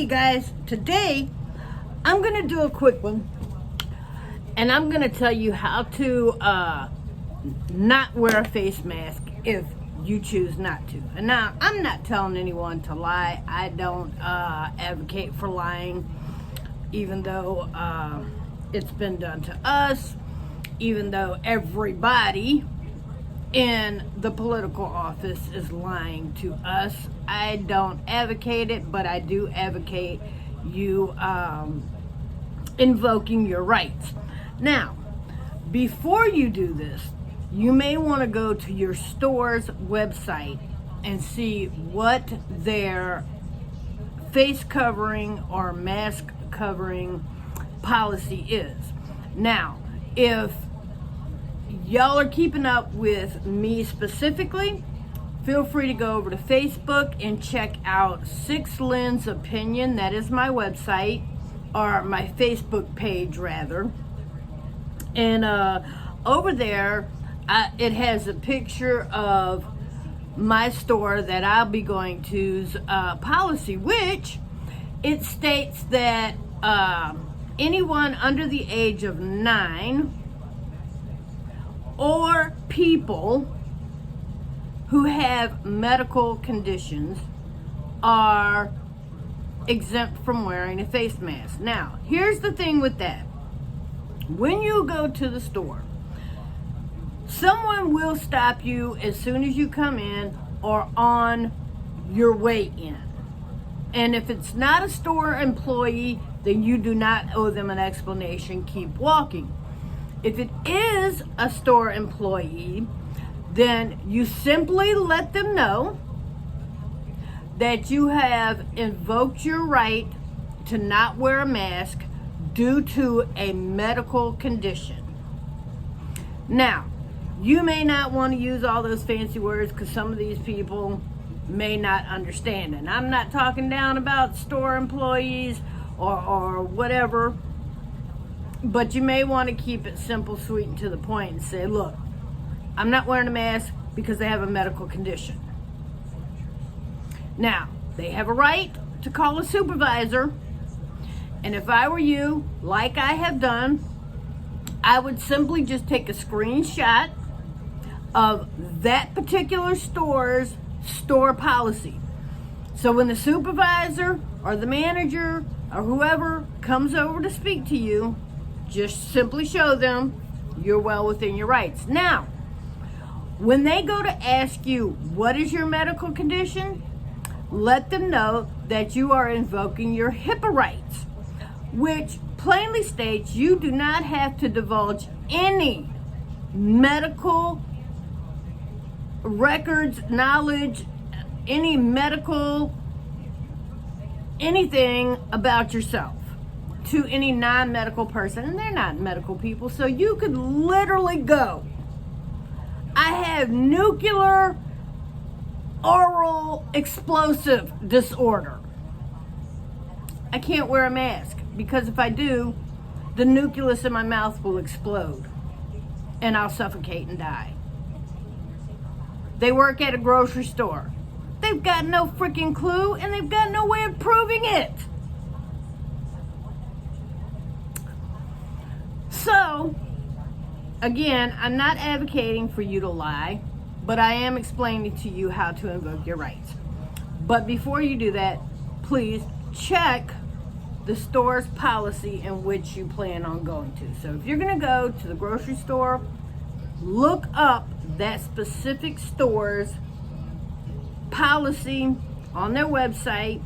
guys, today I'm gonna do a quick one and I'm gonna tell you how to not wear a face mask if you choose not to. And now I'm not telling anyone to lie. I don't advocate for lying, even though it's been done to us, even though everybody in the political office is lying to us. I don't advocate it, but I do advocate you invoking your rights. Now, before you do this, you may want to go to your store's website and see what their face covering or mask covering policy is. Now, if y'all are keeping up with me specifically, feel free to go over to Facebook and check out Six Lens Opinion. That is my website, or my Facebook page rather. And over there, it has a picture of my store that I'll be going to's policy, which it states that anyone under the age of 9 or people who have medical conditions are exempt from wearing a face mask. Now, here's the thing with that. When you go to the store, someone will stop you as soon as you come in or on your way in. And if it's not a store employee, then you do not owe them an explanation. Keep walking. If it is a store employee, then you simply let them know that you have invoked your right to not wear a mask due to a medical condition. Now, you may not want to use all those fancy words because some of these people may not understand. And I'm not talking down about store employees or whatever. But you may want to keep it simple, sweet, and to the point and say, look, I'm not wearing a mask because they have a medical condition. Now, they have a right to call a supervisor. And if I were you, like I have done, I would simply just take a screenshot of that particular store's store policy. So when the supervisor or the manager or whoever comes over to speak to you, just simply show them you're well within your rights. Now, when they go to ask you, what is your medical condition? Let them know that you are invoking your HIPAA rights, which plainly states you do not have to divulge any medical records, knowledge, any medical, anything about yourself to any non-medical person. And they're not medical people, so you could literally go, I have nuclear oral explosive disorder. I can't wear a mask because if I do, the nucleus in my mouth will explode and I'll suffocate and die. They work at a grocery store. They've got no freaking clue and they've got no way of proving it. So, again, I'm not advocating for you to lie, but I am explaining to you how to invoke your rights. But before you do that, please check the store's policy in which you plan on going to. So if you're going to go to the grocery store, look up that specific store's policy on their website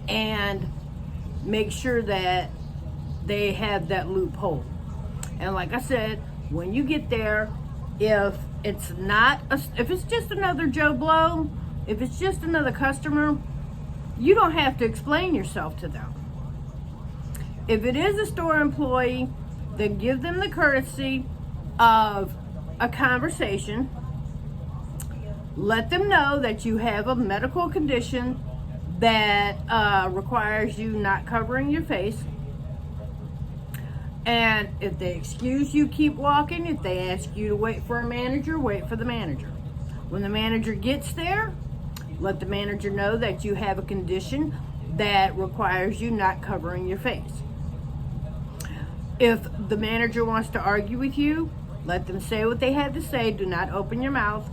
and make sure that they have that loophole. And like I said, when you get there, if it's just another Joe Blow, if it's just another customer, you don't have to explain yourself to them. If it is a store employee, then give them the courtesy of a conversation. Let them know that you have a medical condition that requires you not covering your face. And if they excuse you, keep walking. If they ask you to wait for a manager, wait for the manager. When the manager gets there, let the manager know that you have a condition that requires you not covering your face. If the manager wants to argue with you, let them say what they have to say. Do not open your mouth.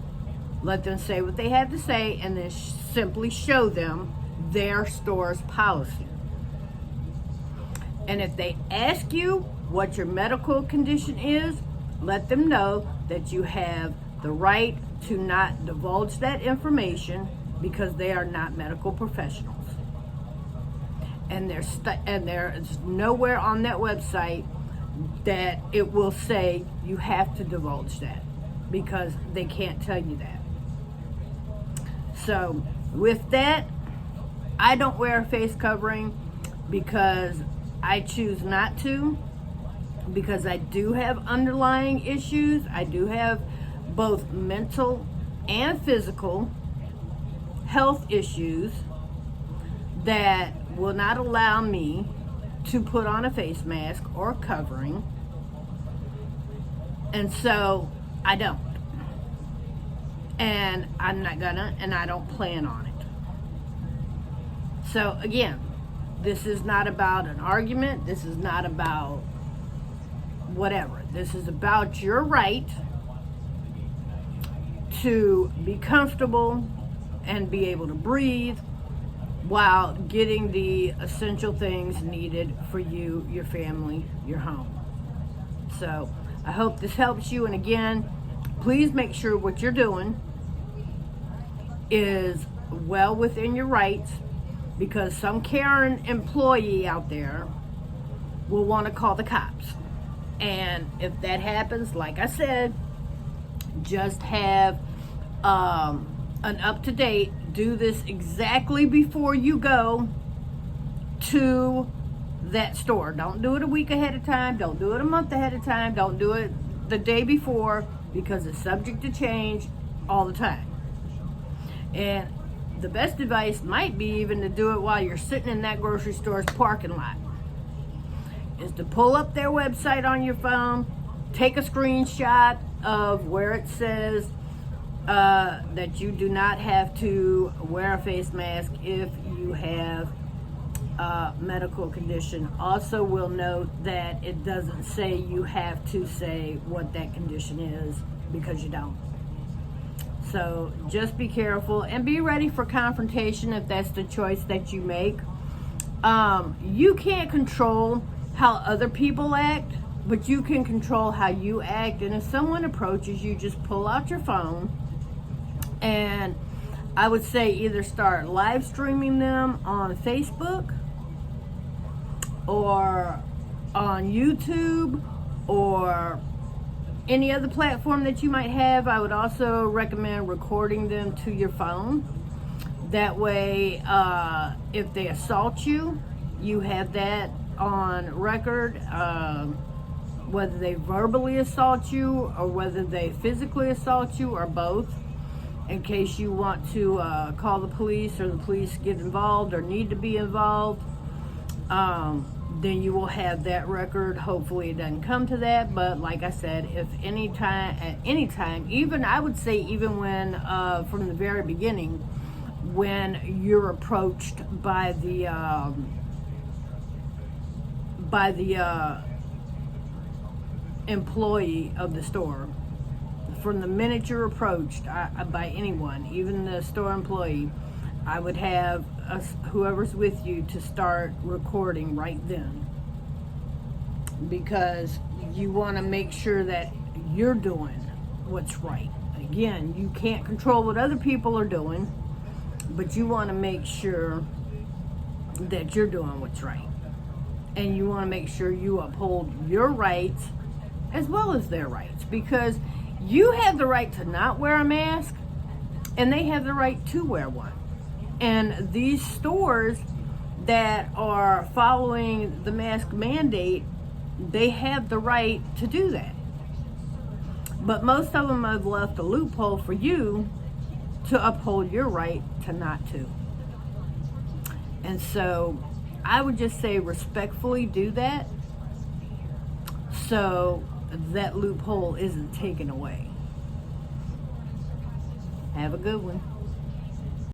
Let them say what they have to say, and then simply show them their store's policy. And if they ask you what your medical condition is, let them know that you have the right to not divulge that information because they are not medical professionals. And there is nowhere on that website that it will say you have to divulge that, because they can't tell you that. So with that, I don't wear a face covering because I choose not to, because I do have underlying issues. I do have both mental and physical health issues that will not allow me to put on a face mask or covering, and so I don't, and I'm not gonna, and I don't plan on it. So again, this is not about an argument. This is not about whatever. This is about your right to be comfortable and be able to breathe while getting the essential things needed for you, your family, your home. So I hope this helps you. And again, please make sure what you're doing is well within your rights, because some Karen employee out there will want to call the cops. And if that happens, like I said, just have an up-to-date. Do this exactly before you go to that store. Don't do it a week ahead of time. Don't do it a month ahead of time. Don't do it the day before, because it's subject to change all the time. And the best advice might be even to do it while you're sitting in that grocery store's parking lot, is to pull up their website on your phone, take a screenshot of where it says that you do not have to wear a face mask if you have a medical condition. Also will note that it doesn't say you have to say what that condition is, because you don't. So just be careful and be ready for confrontation if that's the choice that you make. You can't control how other people act, but you can control how you act. And if someone approaches you, just pull out your phone, and I would say either start live streaming them on Facebook or on YouTube or any other platform that you might have. I would also recommend recording them to your phone. That way, if they assault you, you have that on record, whether they verbally assault you or whether they physically assault you, or both, in case you want to call the police, or the police get involved or need to be involved. Then you will have that record. Hopefully it doesn't come to that, but like I said, if at any time, even I would say even when from the very beginning, when you're approached by the employee of the store, from the minute you're approached by anyone, even the store employee, I would have whoever's with you to start recording right then, because you want to make sure that you're doing what's right. Again, you can't control what other people are doing, but you want to make sure that you're doing what's right, and you want to make sure you uphold your rights as well as their rights, because you have the right to not wear a mask and they have the right to wear one. And these stores that are following the mask mandate, they have the right to do that. But most of them have left a loophole for you to uphold your right to not to. And so I would just say respectfully do that, so that loophole isn't taken away. Have a good one.